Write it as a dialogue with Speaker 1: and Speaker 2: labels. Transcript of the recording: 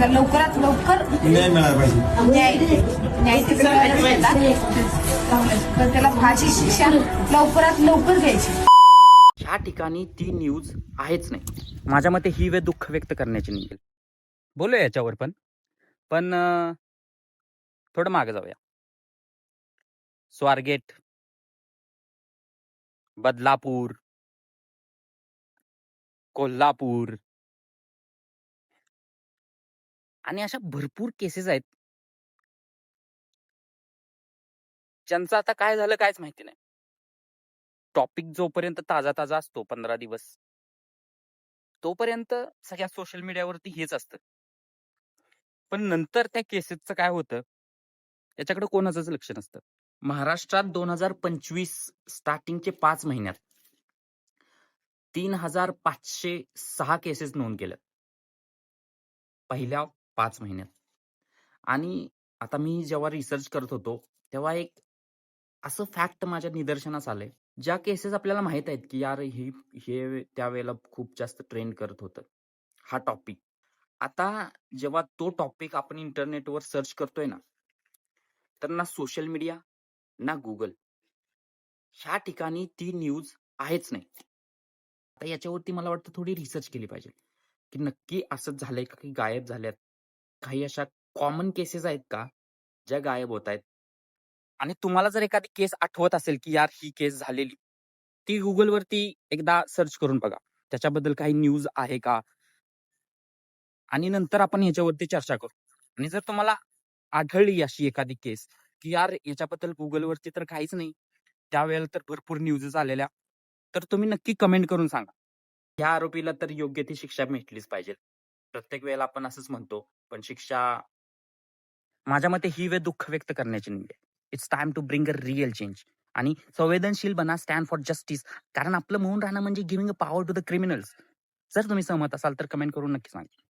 Speaker 1: आरोपीला लवकरात लवकर
Speaker 2: न्याय मिळाला पाहिजे.
Speaker 1: न्याय तिकडे मिळाला तर त्याला फाशी शिक्षा लवकरात लवकर द्यायची.
Speaker 3: ह्या ठिकाणी ती न्यूज आहेच नाही. माझ्या मते ही वेळ दुःख व्यक्त करण्याची निघेल. बोलूया याच्यावर पण थोडं मागे जाऊया. स्वारगेट, बदलापूर, कोल्हापूर आणि अशा भरपूर केसेस आहेत ज्यांचं आता काय झालं कायच माहिती नाही. टॉपिक जोपर्यंत ताजा ताजा असतो 15 दिवस तोपर्यंत सगळ्या सोशल मीडियावरती हेच असतं. पण नंतर त्या केसेसचं काय होतं याच्याकडे कोणाचंच लक्ष नसतं. महाराष्ट्रात 2025 स्टार्टिंगचे 5 महिन्यात 3506 केसेस नोंद केल्या पहिल्या 5 महिन्यात. आणि आता मी जेव्हा रिसर्च करत होतो तेव्हा एक असं फॅक्ट माझ्या निदर्शनास आलंय, ज्या केसेस आपल्याला माहित आहेत की यार हे त्यावेळेला खूप जास्त ट्रेंड करत होतं हा टॉपिक. आता जेव्हा तो टॉपिक आपण इंटरनेटवर सर्च करतोय ना, तर ना सोशल मीडिया ना गुगल ह्या ठिकाणी ती न्यूज आहेच नाही. आता याच्यावरती मला वाटतं थोडी रिसर्च केली पाहिजे की नक्की असंच झालंय का, की गायब झाल्यात काही अशा कॉमन केसेस आहेत का ज्या गायब होत आहेत. आणि तुम्हाला जर एखादी केस आठवत असेल की यार ही केस झालेली, ती गुगलवरती एकदा सर्च करून बघा त्याच्याबद्दल काही न्यूज आहे का, आणि नंतर आपण याच्यावरती चर्चा करू. आणि जर तुम्हाला आढळली अशी एखादी केस की यार याच्याबद्दल गुगलवरती तर काहीच नाही, त्यावेळेला तर भरपूर न्यूजेस आलेल्या, तर तुम्ही नक्की कमेंट करून सांगा. या आरोपीला तर योग्य ती शिक्षा भेटलीच पाहिजे. प्रत्येक वेळेला आपण असंच म्हणतो, पण शिक्षा माझ्या मते ही वेळ दुःख व्यक्त करण्याची नाहीये. It's time to bring a real change. आणि संवेदनशील बना, स्टँड फॉर जस्टिस. कारण आपलं मौन राहणं म्हणजे giving a power to the criminals. जर तुम्ही सहमत असाल तर कमेंट करून नक्की सांगा.